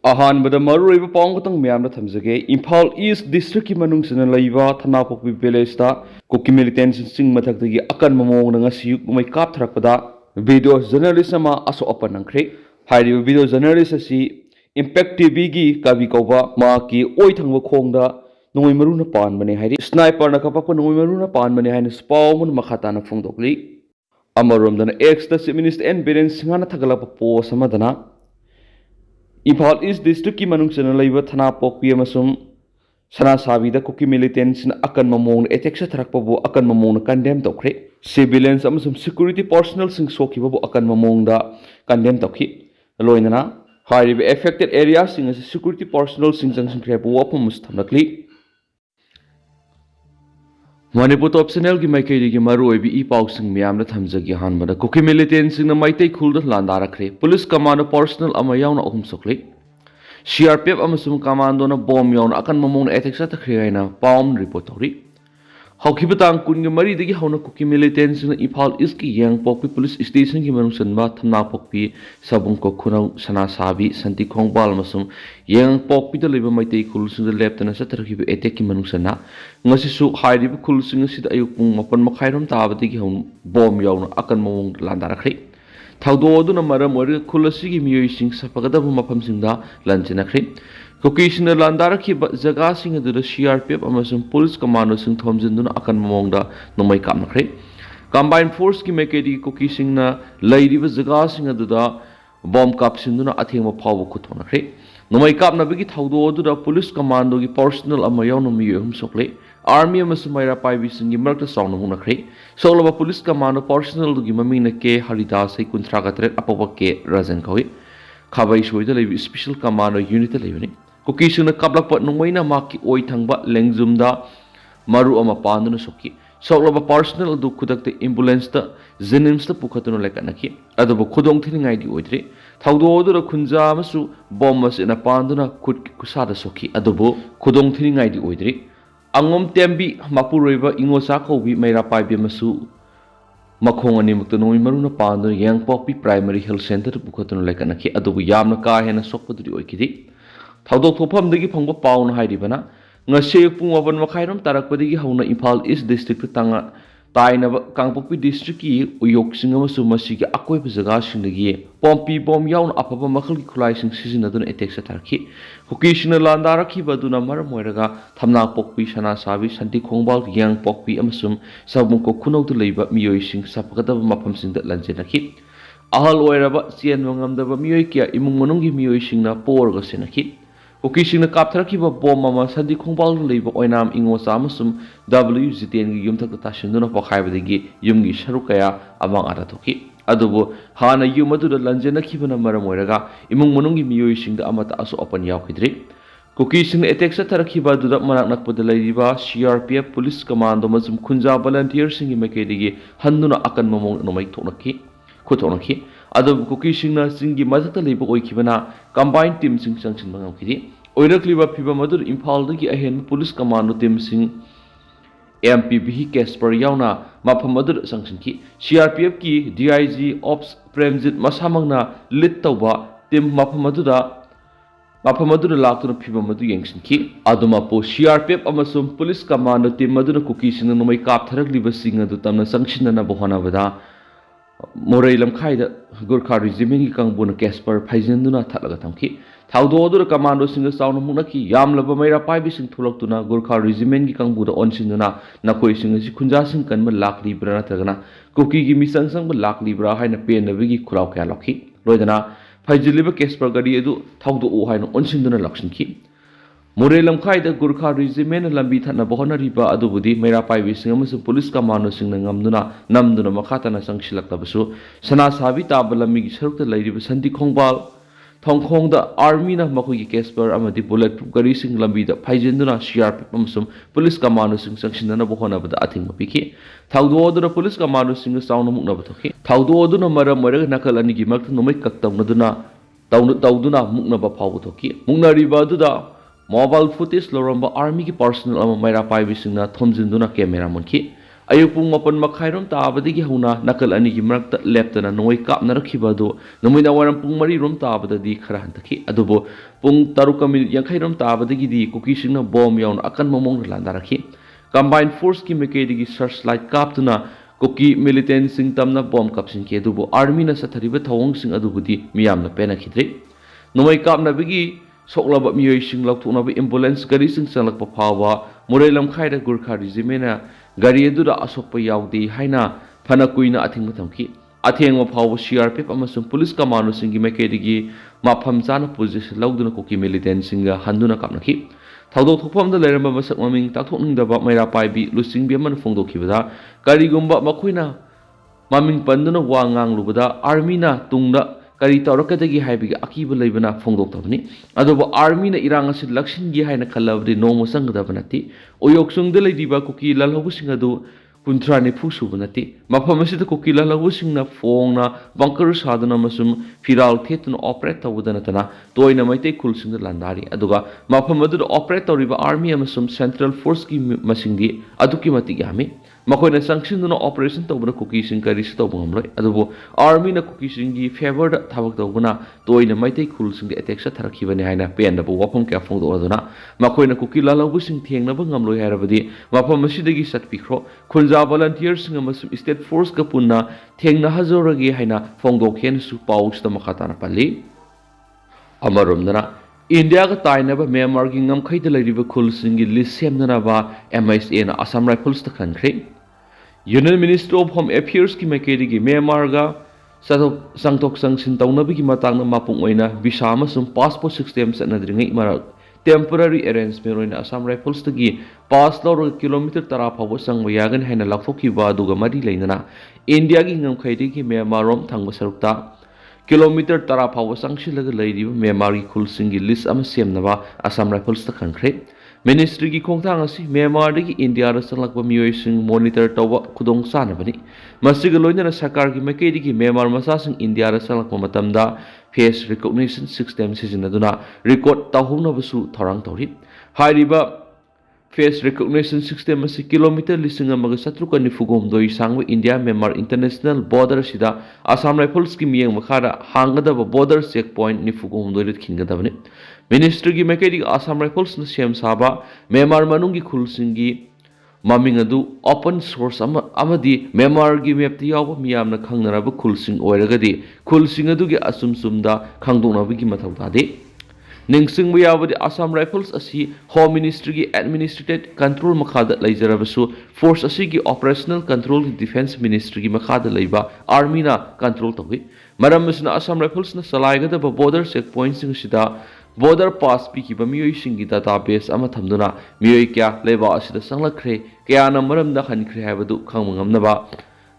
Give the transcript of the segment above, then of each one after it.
अहानबद मरुरैब पांगतंग ma'am थमजगे Imphal east district की मनुंगसना लैबा थनापोकपी विलेजदा cookie militants सिंग मथक्तगी अकन ममोंग ngasi मै कापथरकपदा वीडियो जर्नलिस्ट अमा असो अपन नंख्रे हाइरिबा वीडियो जर्नलिस्ट असि इम्पैक्ट टीवी की काबी कौबा मा की ओइ थंगबा खोंगदा नोंगै मरुना पानबने हाइरि स्नाइपर न कपक नोंगै मरुना पानबने हाइने स्पाउमन मखाताना फोंदोकली अमरोमदना ex the chief minister N Biren सिंगाना थगलप पोस्ट अमदना इम्फाल ईस्ट डिस्ट्रिक्ट की मनुंगसना लैबा थनापोकपी अमसुंग सनासाबीदा कुकी मिलिटेंट्स अकन ममोंग एटेक थरकपबु अकन ममोंग कंडेम तौख्रे सिविलियंस अमसुंग सिक्योरिटी पर्सनल सिंग सोखिबबु अकन ममोंगदा कंडेम तौखि लोइनना हाइरिबा एफेक्टेड एरिया सिंग सिक्योरिटी पर्सनल सिंग जंगसिंख्रेबु वफम मुस्तमलकली मणिपुर टॉप चैनल की माइकैदगी मरुओइबी ई पाउसिंग म्यामना थमजगी हानबदा कुकी मिलिटेंट्स सिंगना माइतै खुलदा लांदारखरे पुलिस कमांडो पर्सनल अमा यावना अहुम सोखले सीआरपीएफ अमसुंग कमांडोना बॉम्ब यावना अकन ममोंग एटेक चथख्रेना पाउम रिपोर्ट तौरी हौखिबा तांग कुनगे मरीदगी हौना कुकी मिलिटेंट्स इम्फाल ईस्ट की यांगपोकपी पुलिस स्टेशन की मनुंगसनबा थनापोकपी सबुंको खुनौ सनासाबी संति खोंगबाल अमसुंग यांगपोकपीदा लैबा मैतै खुलसिंग लेप्तना चथरखिबा एटेक की मनुंगसना ngasisu hairiba khulsing asida ayuk pung 8:30 tabadagi hon bom yauna akan mawong landarakre thaudo aduna maram ori khulasi miyoi sing sapagadabu mafamsingda lanjinakre kokisina landaraki jaga sing adura CRPF amasung police commando sing thomjinduna akan mawongda nomai kamnakre combined force ki mekedi kokisingna lairiba jaga sing aduda bom kapsinduna athengma phawu khuthonakre nomai kapnabigi thaudo adura police commando ki personal ama yauna miyoi hum sokle army मैरा पाइबी मरक्ता चाउन मुनख्रे सोलब police commando personnel की ममिंग के हरिदास कुंथ्रागा तरेट अपब के राजन कौई खाबाई सोइदा लेबि स्पेशल कमांडो यूनिट लेबनि कुकीसुना कपलप नुंगैना माकी ओइ थंगबा लेंगजुमदा मरु अमा पांदुना सोकी सोलब पर्सनल दु खुदक्ते एम्बुलेंस ता जेनिम्स ता पुखतुना लेकनकी अदबो खुदोंग थिनिंगाइदि ओइद्रे थौदो ओदुरा खुंजा मसु बॉम्ब मसिना पांदुना खुद कुसादा सोकी अदबो खुदोंग थिनिंगाइदि ओइद्रे अंगोम तेम्बी मापुरोइबा इंगोसा कौबी मैरा पाइबी मसु मखोंग अनिमुक्त नोइ मरुना पांदुना यांगपोकपी प्राइमरी हेल्थ सेंटर पुखतुना लेकनकी अदबु यामना का हेना सोकपदुरि ओइकिदि थौदोक थोफमदगी फंगबा पाउना हाइरिबना ngase pung 8:30 tarakpadigi hauna Imphal East district tanga tainaba Kangpokpi district ki uyok singama sumasi ki akoiba jaga singdagi pompi bom yaun apapa makhal ki khulai sing sizinaduna attack sa tarki hukishina landara ki baduna mar moiraga thamna pokpi sana sabi santi khongbal yang pokpi amasum sabung ko khunau tu leiba miyoi sing sapakadaba mafam sing da lanjenaki ahal oiraba chien wangamdaba miyoi kia imung manungi miyoi singna porga senaki Ukising na kaptharakiba bom mama sandi khongbal leiba oinam ingosa amasum WZTN gi yumthak tasinduna pakhaibadagi yumgi sarukaya amang arathoki adubo hana yumadu lanjena khibana maram oiraga imung manungi miyoi singda amata aso open yaukidri Ukising attack sa tharakhiba duda manak nakpada leiba CRPF police commando masum khunja volunteer singi mekedigi handuna akan momong nomai thonaki खुथोनखी अदब कुकीसिंगना सिंगी मजता लेब ओइखिबना combine team सिंग संगसिन मंगखिदि ओइरक्लिबा फिबा मदुर इम्फाल दगी अहेन पुलिस कमांडो टीम सिंग एमपीबी कैस्पर यावना माफम मदुर संगसिनखि सीआरपीएफ की डीआईजी ऑप्स प्रेमजित मसामंगना लीड तौबा टीम माफम मदुर लाक्तुना फिबा मदु यंगसिनखि अदुमापो सीआरपीएफ अमसुम पुलिस कमांडो टीम मदुना कुकीसिंगना नोमै कापथरकलिबा सिंग अदु तमना संगसिनना बहनाबदा मोरै लमखाइदा गुरखा रेजिमेंट की कांगबुना कैस्पर फाइजनदुना थालगा थमखि थाउदोदुर कमांडो सिंग चाउन मुनकी यामलबा मैरा पाइबि सिंग थुलक्तुना गुरखा रेजिमेंट की कांगबुदा ओनसिनदुना नखोइ सिंग सि खुंजा सिंग कनमा लाखलिब्रा नथगना कुकी की मिसंग संग लाखलिब्रा हाइना पेनबगी खुराव क्या लखि लोइदना फाइजिलिबा कैस्पर गडी एदु थाउदो ओ हाइना ओनसिनदुना लक्षिनखि मोरे लमखाइदा गुरखा रेजिमेंट लंबी थना बहनरिबा अदुबुदी मैरा पाइबि सिंग अमसु पुलिस कमांडो सिंग नंगमदुना नमदुना मखातना संगसिलक्तबसु सना साबि ताब लंबी की सरुकता लैरिबा संति खोंगबाल थोंखोंगदा आर्मी ना मखोगी कैस्पर अमदि बुलेट प्रूफ गरी सिंग लंबीदा फाइजेंदुना सीआरपीएफ अमसुम पुलिस कमांडो सिंग संगसिनना बहनबदा अथिंग पिखि थाउदोदुना पुलिस कमांडो सिंग चाउन मुकनब थोखि थाउदोदुना मरम मरग नकल अनिगी मक्त नोमै कक्तौनदुना तौदुना मुकनब फाव थोखि मुकनरिबा दुदा मोबाइल फुटेज लौरंबा आर्मी की पर्सनल मैरा पाइबी थोमजिंदुना कैमेरा मुनखि Ayuk pung mapan makhairom tabadagi hauna nakal ani gi marakta leptana noi kapnarakhiba do nomoina waram pung mari rom tabadadi khara hantakhi adubo pung taruka minute yankhairom tabadagi di kuki singna bom yawn akan momong landarakhi combined force ki mekedi searchlight kaptuna kuki militant sing tamna bom kapsin ke adubo army na sathariba thawong sing adubudi miyamna pena khidre nomoi kapna bigi soklaba miyoi sing laukthona ba ambulance gari sing salakpa phawa morelam khaida gurkha regimena gari adura asokpa yaudi haina phana kuina athingma thamki athengma phawa CRPF amasung police commando singi mekedigi mafam chana position lauduna kuki militant singa handuna kapnaki thawdok thokpamda leramba masak maming takthokningdaba maira paibi lusingbi amana phongdokhibada karigumba makoina maming panduna wa nganglubada army na tungda kari taurakadagi haibigi akiba leibana phongdoktabani adobo army na irang asi lakshingi haina khalabdi nomo sangdabanati oyoksungda leidiba kuki lalhobusing adu kunthra ni phusu banati mafam asida kuki lalhobusing na phongna bunker sadana masum firal thetuna operate tawudana tana toina maitei khulsing landari aduga mafam adu operate tawriba army amasum central force ki masingdi aduki mati yami makoina sanction na operation tawbana kuki sing kari si tawbang amloi adubo army na kuki sing gi favor da thabak tawbana toina maitei khulsing de attack sa tharakibani haina pen da wafam kya phongdo aduna makoina kuki lalhabu sing thengna ba ngamloi harabadi mafam asidagi satpikro khunja volunteers sing amasum state force ka punna thengna hazoragi haina phongdok hen su paus ta makhatana pali amaromdana India ka tainaba Myanmar gi ngamkhai da leiriba khulsing gi list semnana ba MISA na Assam Rifles ta khankhre Union Minister of Home Affairs ki makedi gi Myanmar ga sangtok sangsin tawnabi gi matangna mapung oina visa amasum passport system sanadringai marak temporary arrangement oina Assam Rifles ta gi pass lawr kilometer tara phaw sangba yagan haina lakthokiba aduga mari leinana India gi ngamkhai gi Myanmar rom thangba sarukta kilometer tara phaw sangsilaga leiriba Myanmar gi khulsing gi list ama semnaba Assam Rifles ta khankhre Ministry gi khongthang asi Myanmar dagi India ra sanglakba miyoi sing monitor tawba khudong sanabani masiga loinana sarkar gi makedi gi Myanmar masa sing India ra sanglakba matamda face recognition system sizinaduna record tawhona basu thorang tawri hairiba face recognition system asi kilometer lising amaga satruka nifugom doi sangwa India Myanmar international border sida Assam Rifles ki miyeng makhara hangadaba border checkpoint nifugom doi lit khingadabani Ministry gi makedi Assam Rifles na sem saba Myanmar manungi khulsingi maming adu open source amadi Myanmar gi map ti yawa miyamna khangnaraba khulsing oiragadi khulsing adu gi asumsumda khangdongnabi gi mathau tade Ningsing Muyawadi Assam Rifles asi Home Ministry gi Administrative Control Makhada Laijarabasu Force asi gi Operational Control Defense Ministry gi Makhada Laiba Army na control tawi Maram masna Assam Rifles na salaigada ba border checkpoints sing sida border pass pi ki ba miyoi singi database ama thamduna miyoi kya leba asida sanglakhre kya na maram da khankhre habadu khangmangam na ba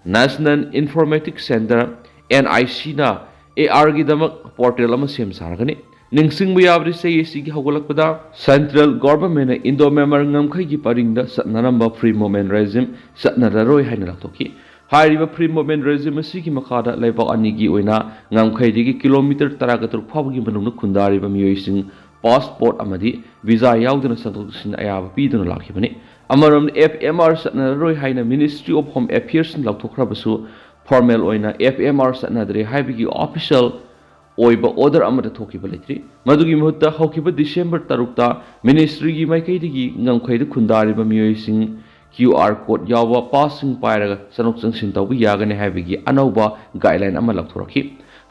National Informatics Center NIC na AR gi damak portal ama sem saragani Ningsing Muyabri say Sigi Hogolakpada Central Government Indo Member Ngamkai gi paringda satnaramba free movement regime satnararoi hainalaktoki Hairiba free movement regime asigi makada laiba anigi oina ngamkai digi kilometer taragatur phawgi manungna khundariba miyoising passport amadi visa yauduna santosin ayaba piduna lakhibani amaram FMR satnararoi haina Ministry of Home Affairs laktokrabasu formal oina FMR satnadre haibigi official oiba order amada thokiba leitri madugi muhutta haukiba December tarukta ministry gi maikaidigi ngamkhaida khundariba miyoising QR code yawa passing pairaga sanok sangsin tawbi yagane haibigi anauba guideline ama lakthoraki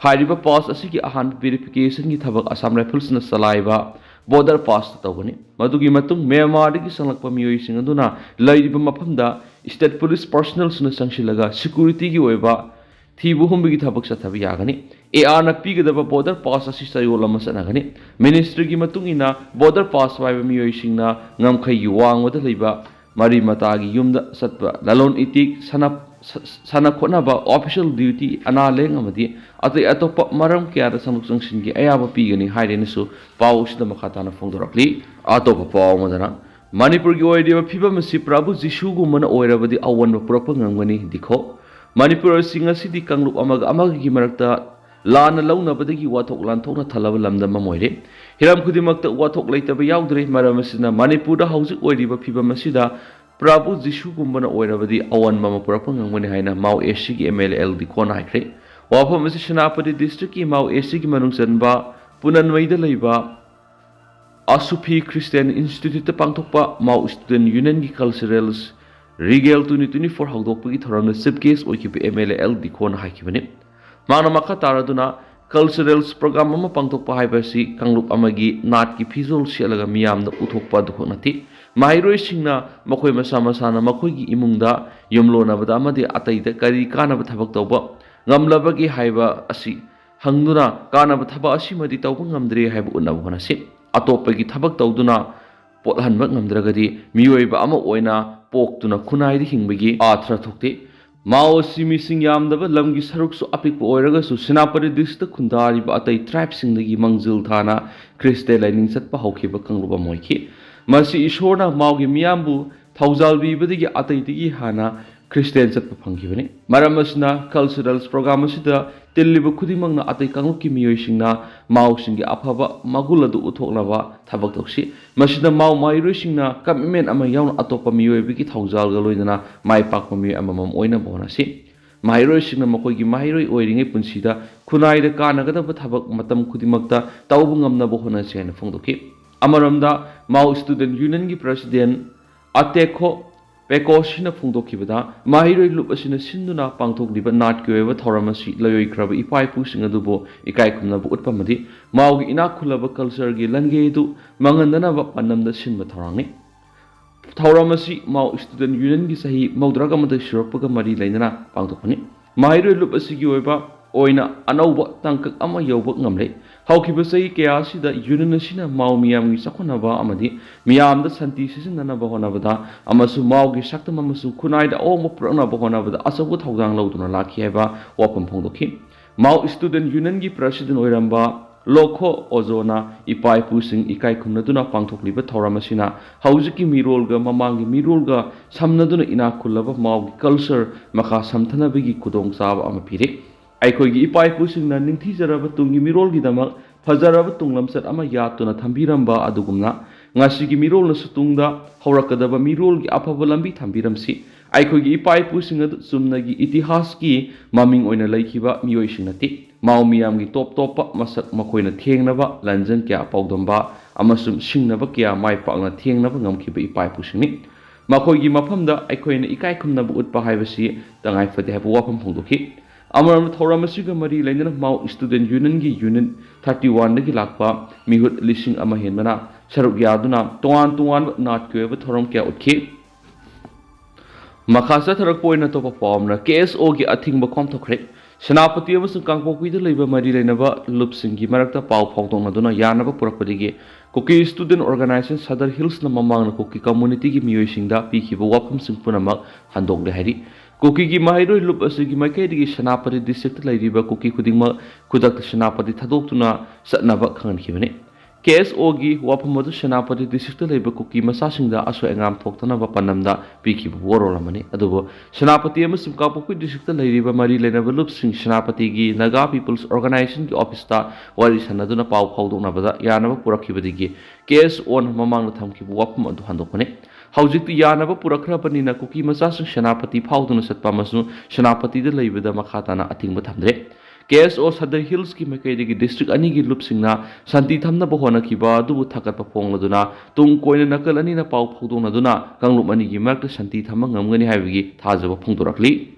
hairiba pass asigi ahan verification gi thabak Assam Rifles na salaiba border pass tawbani madugi matung Myanmar digi sanglakpa miyoising aduna lairiba maphamda state police personnel suna sangsilaga security gi oiba thibu humbigi thabak sathabi yagani AR na pigadaba border pass asi sayol ama sanagani ministry gi matungina border pass waiba miyoising na ngamkhai gi wangwada leiba mari mata gi yumda satba lalon itik sana khona ba official duty ana leng amadi atai atopa maram kya ra sanuk sangsin gi ayaba pigani hairene su paus da makhata na phongdorakli atopa paw madana Manipur gi oidiba phibam si Prabhu Jishu gu mana oirabadi awan purapa ngangani dikho Manipur singa sidi kanglup amaga gi marakta Lana launa badagi wathok lanthokna thalaba lamda mamoire hiram khudimakta wathok leitaba yaudre maramasina Manipur da haujik oiriba phibam asida Prabhu Jishu gumbana oirabadi awan mama purapang ngangmani haina Mao AC ki MLL di kona haikre wafam asi Senapati district ki Mao AC ki manung sanba punanwaida leiba Asufi Christian Institute pangthokpa Mao Student Union ki culturals Regal 2024 hagdokpagi thoramna chief guest oikiba MLL di kona haikibani Mana makha taraduna culturals program ama pangthokpa haibasi kanglup amagi nat ki visual selaga miyamda uthokpa dukhonati Mahiroi singna makhoi masa masana makhoi gi imungda yomlona bada amadi ataida kari kana ba thabak tawba ngamlaba gi haiba asi hangduna kana ba thaba asi madi tawba ngamdre haiba unab hona se atopa gi thabak tawduna pothanba ngamdragadi miyoiba ama oina poktuna khunai di hingbagi athra thokte Mao simi sing yamdaba lamgi saruk su apik oiraga su Senapati district khundari ba atai tribe singdagi mangjil thana Kriste lining satpa haukiba kangluba moiki Masi Ishorna Maugi Miambu, Tauzalbi Bidigi Ataitigi Hana, Christian Satpa Punkivani, Maramasna, Culturals Programmasida, Tilibu Kudimanga Ataikanguki Mioshina, Mao Singi Apava, Magula du Utoklava, Tabaktoksi, Masina Mao Mairishina, Kamimen Amayan Atopa Mio Biki Tauzal Galoidana, Mai Pakmami Amam Oina Bonasi, Mairishina Makogi Mairi Oiring Punsida, Kunai the Kanagata Tabak Matam Kudimakta, Taubungam Nabohona Sen Fondoki. Amaramda Mao Student Union ki President Ateko Pekoshina Fungdokibada Mahiroi Lup Asina Sinduna Pangtok Liba Nat Kyoeva Thoramasi Loyoi Kraba Ipai Pusing Adubo Ikai Kumna Utpamadi Mao gi Inakulaba Culture gi Langedu Mangandana Panamda Sinba Thorangi Thoramasi Mao Student Union ki Sahi Maudragamada Shurpaga Mari Lainana Pangtokani Mahiroi Lup Asigi Oiba Oina Anauba Tankak Ama Yobak Ngamle Haukiba Sahi Kayasida Union Sina Mao Miam Sakonava Amadi Miam the Santi Season Honavada Amasu Mao Gishakta Mamasu Kunaida Omo Prana Bahonavada Asawu Haudang Loduna Lakieva Wapam Pondoki Mao Student Union ki President Oiramba Loko Ozona Ipai Pusing Ikai Kumnaduna Pangtokliba Thoramasina Haujiki Mirolga Mamangi Mirolga Samnaduna Inakulava Mao Culture Maka Samtana Bigi Kudong Sava Amapirik Aikogi Ipai Pusing Ningti Zaraba Tungi Mirol Gidama Fazaraba Tunglamsat Ama Yatuna Tambiramba Adugumna Ngasigi Mirol Nasutungda Horakadaba Mirol Apavalambi Tambiramsi Aikogi Ipai Pusing Sumnagi Itihaski Maming Oina Laikiba Mioishinati Mao Miamgi Top Topa Masak Makoina Tiengnava Lanjan Kya Paudamba Amasum Shingnava Kya Mai Pakna Tiengnava Ngamkiba Ipai Pusing Makoigi Mapamda Aikoina Ikai Kumnaba Utpa Haivasi Tangai Fate have Wapam Pondoki Amaram Thoramasiga Mari Lena Mao Student Union gi Union 31 dagi lakpa Mihut Lishing Amahenmana Saruk Yaduna Tuan Nat Kueva Thoram Kya Utki Makasa Tharak Poina Topa Pomna KSO gi Athing Bakom Tokre Senapati amasung Kangpokwi da leiba Mari Lenaba Lupsingi Marakta Pau Pogdong Naduna Yanaba Purakpadigi Koki Student Organization Sadar Hills na Mamang Koki Community gi Mioisingda Pikiba Wapam Singpunamak Handog de Hari Koki gi Mahiroi Lup Asigi Makai digi Senapati District Laiba Koki Kudingma Kudak Senapati Tadokuna Satnaba Khankibane KSO gi Wapamadu Senapati District Laiba Koki Masasingda Aso Engam Toktana Panamda Piki Worolamani Adubo Senapati amasum Kapokwi District Laiba Mari Lenaba Lup Sing Senapati gi Naga People's Organization ki Office ta Wari Sanaduna Pau Paudona Bada Yanaba Purakibadigi KSO na Mamang Thamki Wapam Adu Handokane Haojik Yanaba Purakrapanina Koki Masasing Senapati Pauduna Satpamasu Senapati the Laibada Makatana Ating Batamre KSO Sadar Hills ki Makai District Anigi Lupsingna Santi Thamna Bahona Kiba Dubu Takat Papong Laduna Tung Koina Nakalani na Pau Paudona Duna Kanglup Anigi Mark Santi Thamangangani Havigi Tazaba Pungdurakli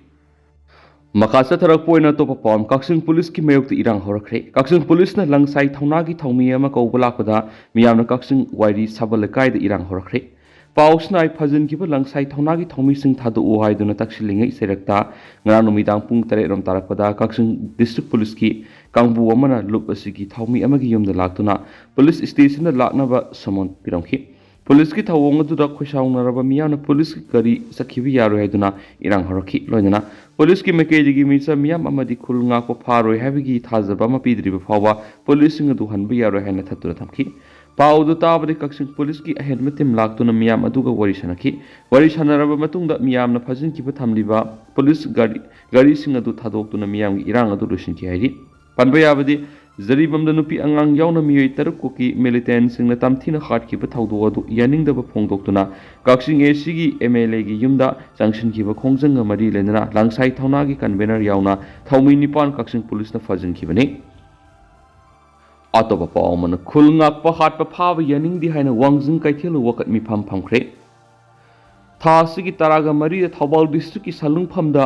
Makasa Tarak Poina Topa Pom Kaksing Police ki Mayok the Irang Horakre Kaksing Police na Langsai Taunagi Taumiyama Kaubalakada Miyamna Kaksing Wairi Sabalakai the Irang Horakre Pausnai Pazin Kiba Langsai Taunagi Taumi Sing Thadu Uhai Duna Taksilinga Serekta Nganumidang Pung Tareram Tarakpada Kaksing District Police ki Kangbu Amana Lup Asigi Taumi Amagi Yum the Latuna Police Station the Laknava Samon Piramki Police ki Tawong to the Kushang Rabamiana Police Kari Sakivi Yaru Heduna Irang Horaki Loyana Police ki Makedi Misa Miam Amadi Kulanga Paro Havigi Tazabama Pidri Pawa Police in the Duhanbi Yaru Hana Taturamki Pau the Tabri Kaksing Police ki ahead Mitim Laktuna Miam Aduga Warishanaki Warishanaraba Matunda Miam na Pazin Kipatam Liba Police Gari Singadu Tadok to Miam Irang Adurushin Kiari Panbayabadi ꯖꯔꯤꯕꯝꯗ ꯅꯨꯄꯤ ꯑꯉꯥꯡ ꯌꯥꯎꯅ ꯃꯤꯑꯣꯏ 6 ꯀꯣꯀꯤ ꯃꯤꯂꯤꯇꯦꯟꯠꯁꯤꯡꯅ ꯇꯝꯊꯤꯅ ꯍꯥꯠꯈꯤꯕ ꯊꯧꯗꯣꯛ ꯑꯗꯨ ꯌꯥꯅꯤꯡꯗꯕ ꯐꯣꯡꯗꯣꯛꯇꯨꯅ ꯀꯛꯆꯤꯡ ꯑꯦꯁꯤꯒꯤ MLAꯒꯤ ꯌꯨꯝꯗ ꯆꯪꯁꯤꯟꯈꯤꯕ ꯈꯣꯡꯖꯪꯒ ꯃꯔꯤ ꯂꯩꯅꯅ ꯂꯥꯡꯁꯥꯏ ꯊꯧꯅꯥꯒꯤ ꯀꯟꯚꯦꯅꯔ ꯌꯥꯎꯅ ꯊꯧꯃꯤ 9 ꯀꯛꯆꯤꯡ ꯄꯨꯂꯤꯁꯅ ꯐꯥꯖꯤꯟꯈꯤꯕꯅꯤ꯫ ꯑꯇꯣꯞꯄ ꯄꯥꯎ ꯑꯃꯅ ꯈꯨꯜ ꯉꯥꯛꯄ ꯍꯥꯠꯄ ꯐꯥꯕ ꯌꯥꯅꯤꯡꯗꯦ ꯍꯥꯏꯅ ꯋꯥꯡꯖꯤꯡ ꯀꯩꯊꯦꯜ ꯋꯥꯀꯠ ꯃꯤꯐꯝ ꯐꯝꯈ꯭ꯔꯦ꯫ ꯊꯥ ꯑꯁꯤꯒꯤ 13 ꯊꯧꯕꯥꯜ ꯗꯤꯁꯇ꯭ꯔꯤꯛꯀꯤ ꯁꯂꯨꯡꯐꯝꯗ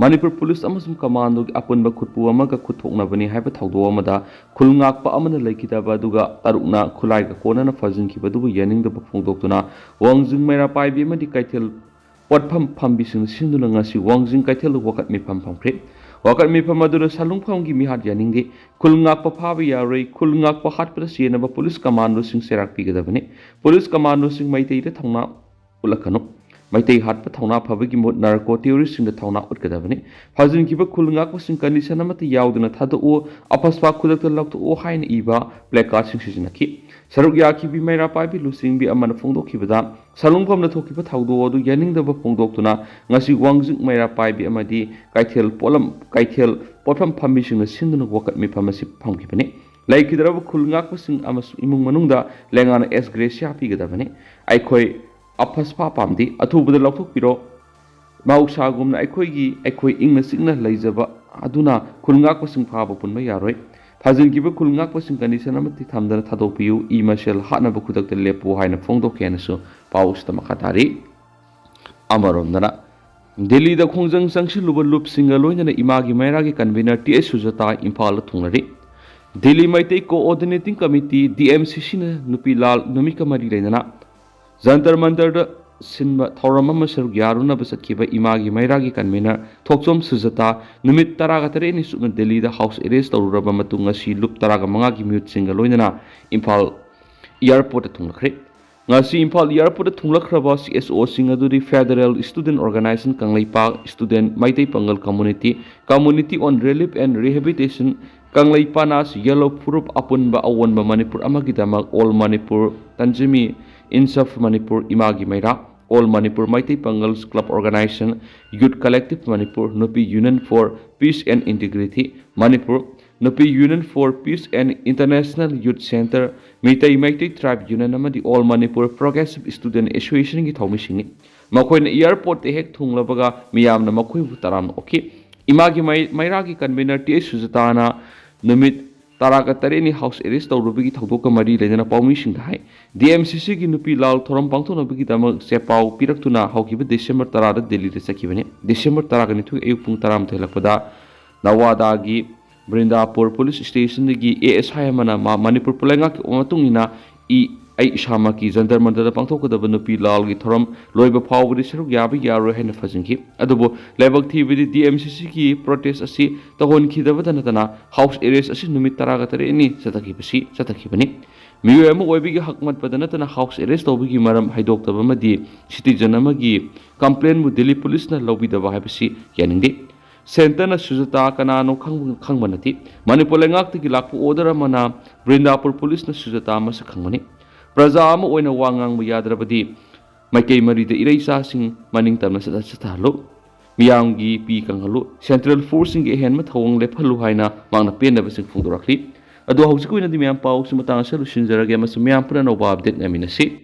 ꯃꯅꯤꯄꯨꯔ ꯄꯨꯂꯤꯁ ꯑꯃꯁꯨꯡ ꯀꯃꯥꯟꯗꯣꯒꯤ ꯑꯄꯨꯟꯕ ꯈꯨꯠꯄꯨ ꯑꯃꯒ ꯈꯨꯠꯊꯣꯛꯅꯕꯅꯤ ꯍꯥꯏꯕ ꯊꯧꯗꯣꯛ ꯑꯃꯗ ꯈꯨꯜ ꯉꯥꯛꯄ ꯑꯃꯅ ꯂꯩꯈꯤꯗꯕ ꯑꯗꯨꯒ 6ꯅ ꯈꯨꯠꯂꯥꯏꯒ ꯀꯣꯟꯅꯅ ꯐꯥꯖꯤꯟꯈꯤꯕꯗꯨꯕꯨ ꯌꯥꯅꯤꯡꯗꯕ ꯐꯣꯡꯗꯣꯛꯇꯨꯅ ꯋꯥꯡꯖꯤꯡ ꯃꯩꯔꯥꯄꯥꯏꯕꯤ ꯑꯃꯗꯤ ꯀꯩꯊꯦꯜ ꯄꯣꯠꯐꯝ ꯐꯝꯕꯤꯁꯤꯡꯅ ꯁꯤꯟꯗꯨꯅ ꯉꯁꯤ ꯋꯥꯡꯖꯤꯡ ꯀꯩꯊꯦꯜ ꯋꯥꯀꯠ ꯃꯤꯐꯝ ꯐꯝꯈ꯭ꯔꯦ꯫ ꯋꯥꯀꯠ ꯃꯤꯐꯝ ꯑꯗꯨꯗ ꯁꯂꯨꯡꯐꯝꯒꯤ ꯃꯤꯍꯥꯠ ꯌꯥꯅꯤꯡꯗꯦ, ꯈꯨꯜ ꯉꯥꯛꯄ ꯐꯥꯕ ꯌꯥꯔꯣꯏ, ꯈꯨꯜ ꯉꯥꯛꯄ ꯍꯥꯠꯄꯗ ꯆꯦꯟꯅꯕ ꯄꯨꯂꯤꯁ ꯀꯃꯥꯟꯗꯣꯁꯤꯡ ꯆꯩꯔꯥꯛ ꯄꯤꯒꯗꯕꯅꯤ, ꯄꯨꯂꯤꯁ ꯀꯃꯥꯟꯗꯣꯁꯤꯡ ꯃꯩꯇꯩꯗ ꯊꯧꯅꯥ उलखनु मैतै हाटप थौना फबगी मुद नार्को टेरोरिस्ट थौना उटकदबनी फाजिनखिबा खुलंगाकसिंग कंडीशन अमति यावदना थादो अपस्पा खुदक लौथो हाइन इबा प्लेकार्ड सिंग सिजनखि सरुक याखिबि मैरा पाइबि लुसिंगबि अमन फोंदोखिबदा सलुंगफमना थोखिबा थौदो अदु यानिंगदबा फोंदोक्तुना ngasi वांगजिंग मैरा पाइबि अमदि काइथेल पोफम फमिसिंग सिंदुना वकत मिफमसि फमखिबनि लाइकिदरब खुलंगाकसिंग अमसु इमुंग मनुंगदा लेंगाना एस ग्रेसिया पिगदबनि आइखोय अफस्पा पामदी अथुबद लौथोकपिरो माउसागुमना अखोई इंगना सिंगना लैजबा अदुना खुलंगाकसिंग फाबा पुनबा यारोय फाजिनखिबा खुलंगाकसिंग कंडीशन अमति थामदना थादोपियु इ मसेल हानबा खुदकत लेपो हाइना फोंदोकेनसु पाउस्ता मखातारी अमरोमदना दिल्ली दा खोंजंग संगसिलुबा लुपसिंगा लोइनना इमागी मैरागी कन्वीनर टीएस सुजता Imphal थुंगरी Delhi Meitei coordinating committee DMCC न नुपी लाल नुमिका मरी लेना जंतर मंतर सिंबा थौरम अमा सरुक यारुनबा चतखिबा इमागी मैरागी कन्वीनर थोकचोम सुजता नुमित 13 नि सुना दिल्ली दा हाउस अरेस्ट तौरबा मतुंग असि लुप 15 की म्यूट सिंगा लोइनना इम्फाल एयरपोर्ट थुंगखरे ngasi Impal Airport thunglakhraba CSO sing aduri Federal Student Organization Kanglaipa Student Maitai Pangal Community on Relief and Rehabilitation Kanglaipa nas Yellow Furup Apunba Awanba Manipur Amagidamak All Manipur Tanjimi Insaf Manipur Imagi Maira All Manipur Maitai Pangals Club Organization Youth Collective Manipur Nupi Union for Peace and Integrity Manipur Nupi Union for Peace and International Youth Center Maitai Tribe Union amadi All Manipur Progressive Student Association gi thomi singi makoina airport te hek thunglabaga miyamna makoi bu taram oki imagi mairagi convener T Sujatana numit taraka tareni house arrest tawrubigi thawdoka mari lena Paomi sing hai DMCC gi nupi lal thoram pangthona bigi damak sepau piraktuna haukiba December 10 da Delhi da sakibane December 10 ga nitu ayuk pung taram thelakpada Nawada gi Brindapur Police Station gi ASI mana Manipur Pulenga ki omatungina ai shama ki jantar mandar pangthokadaba nupi lal gi thoram loiba phawbudi saruk yabi yaro hena fajinki adubo lebak thibidi DMCC ki protest asi tahon khidaba danatana house arrest asi numit 13 ni satakibani miyo ama oibigi hakmat padanatana house arrest tobigi maram haidoktaba madi citizen amagi complaint mu Delhi police na lobidaba habisi yaningde Center na sujata kanano khangbanati Manipur lengak tiki lakpu order mana Brindapur police na sujata masa khangmani praja ama oina wangang bu yadrabadi maikei mari de ireisa sing maning tamna satalo miyamgi pi kanghalu central forcing ge hen ma thawang lephalu haina mangna penna basing phungdorakli adu hausi koina di miyam pau sumatang solution jarage ma sumyam pura no update ngaminasi